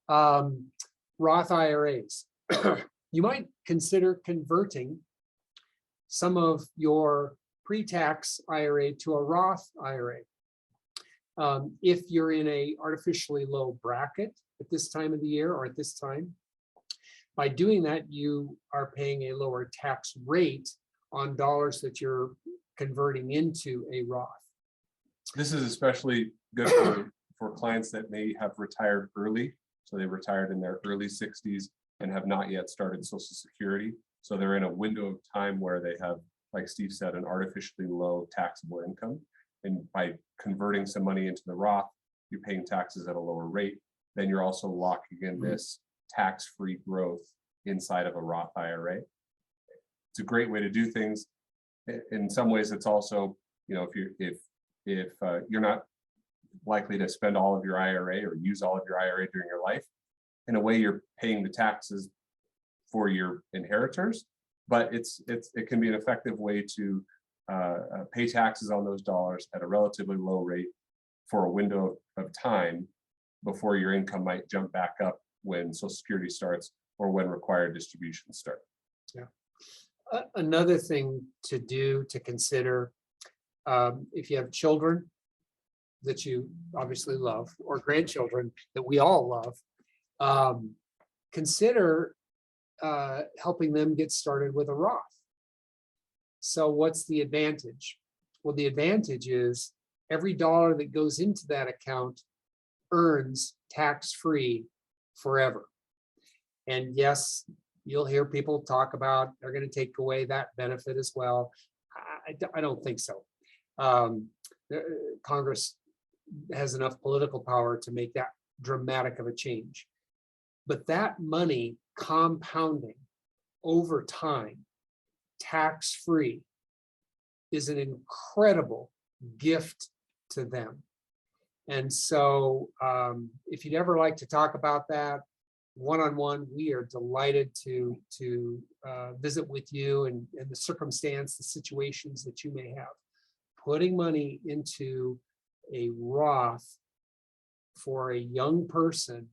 Roth IRAs. You might consider converting some of your pre-tax IRA to a Roth IRA. If you're in a artificially low bracket at this time of the year or at this time, by doing that, you are paying a lower tax rate on dollars that you're converting into a Roth. This is especially good for clients that may have retired early. So they retired in their early 60s and have not yet started Social Security. So they're in a window of time where they have, like Steve said, an artificially low taxable income. And by converting some money into the Roth, you're paying taxes at a lower rate. Then you're also locking in this tax-free growth inside of a Roth IRA. It's a great way to do things. In some ways, it's also, if you're not likely to spend all of your IRA or use all of your IRA during your life, in a way you're paying the taxes for your inheritors, but it can be an effective way to pay taxes on those dollars at a relatively low rate for a window of time before your income might jump back up when Social Security starts or when required distributions start. Yeah. Another thing to consider, if you have children that you obviously love or grandchildren that we all love, consider helping them get started with a Roth. So what's the advantage? Well, the advantage is every dollar that goes into that account earns tax-free forever. And yes, you'll hear people talk about they're going to take away that benefit as well. I don't think so. Congress has enough political power to make that dramatic of a change. But that money compounding over time, tax-free, is an incredible gift to them. And so if you'd ever like to talk about that one-on-one, we are delighted to visit with you and the circumstance, the situations that you may have. Putting money into a Roth for a young person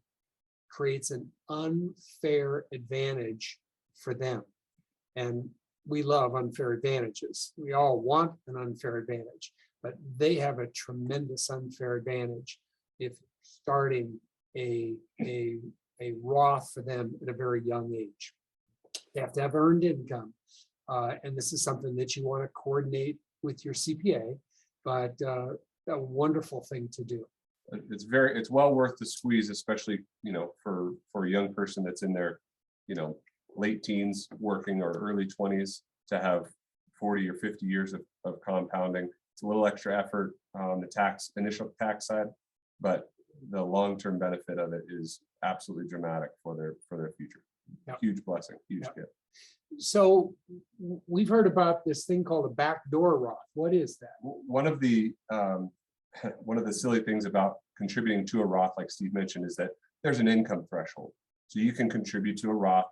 creates an unfair advantage for them. And we love unfair advantages. We all want an unfair advantage, but they have a tremendous unfair advantage if starting a Roth for them at a very young age. They have to have earned income. And this is something that you want to coordinate with your CPA, but a wonderful thing to do. It's well worth the squeeze, especially, for a young person that's in their, late teens working or early 20s to have 40 or 50 years of compounding. It's a little extra effort on the initial tax side, but the long-term benefit of it is absolutely dramatic for their future. Yep. Huge blessing, huge gift. So we've heard about this thing called a backdoor Roth. What is that? One of the silly things about contributing to a Roth, like Steve mentioned, is that there's an income threshold. So you can contribute to a Roth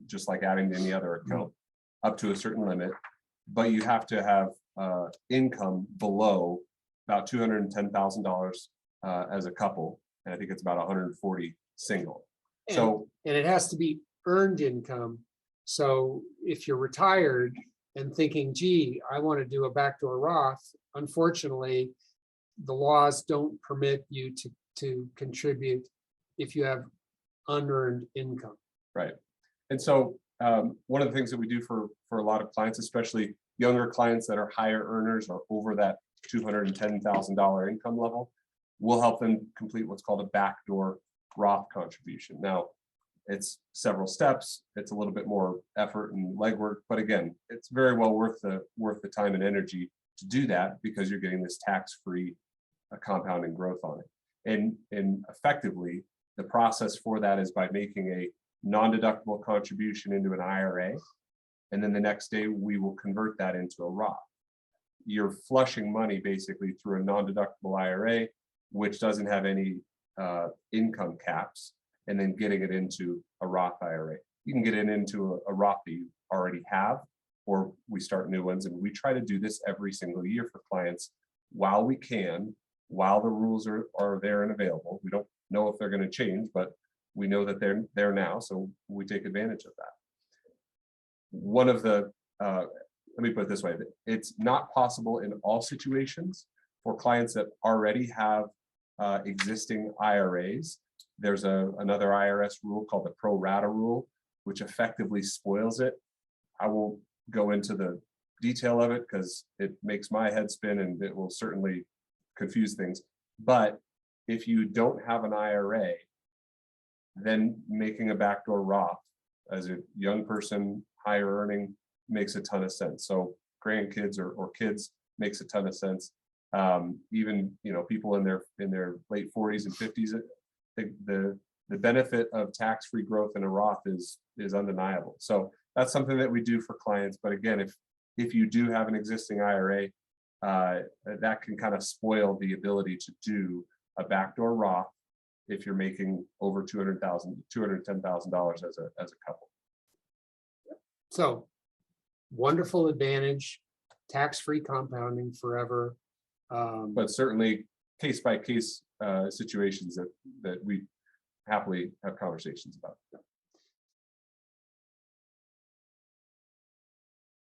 just like adding to any other account up to a certain limit, but you have to have income below about $210,000 as a couple, and I think it's about 140 single. And it has to be earned income. So if you're retired and thinking, gee, I want to do a backdoor Roth, unfortunately, the laws don't permit you to contribute if you have unearned income. Right. And so one of the things that we do for a lot of clients, especially younger clients that are higher earners or over that $210,000 income level, we'll help them complete what's called a backdoor Roth contribution. Now, it's several steps. It's a little bit more effort and legwork, but again, it's very well worth the time and energy to do that because you're getting this tax-free compounding growth on it. And effectively, the process for that is by making a non-deductible contribution into an IRA, and then the next day we will convert that into a Roth. You're flushing money basically through a non-deductible IRA, which doesn't have any income caps, and then getting it into a Roth IRA. You can get it into a Roth that you already have, or we start new ones, and we try to do this every single year for clients while we can, while the rules are there and available. We don't know if they're going to change, but we know that they're there now, so we take advantage of that. One of the, let me put it this way, it's not possible in all situations for clients that already have existing IRAs. There's another IRS rule called the Pro Rata Rule, which effectively spoils it. I won't go into the detail of it because it makes my head spin and it will certainly confuse things. But if you don't have an IRA, then making a backdoor Roth as a young person, higher earning, makes a ton of sense. So grandkids or kids makes a ton of sense. Even people in their late 40s and 50s, the benefit of tax-free growth in a Roth is undeniable. So that's something that we do for clients. But again, if you do have an existing IRA, that can kind of spoil the ability to do a backdoor Roth if you're making over $210,000 as a couple. So wonderful advantage, tax-free compounding forever. But certainly case by case situations that we happily have conversations about.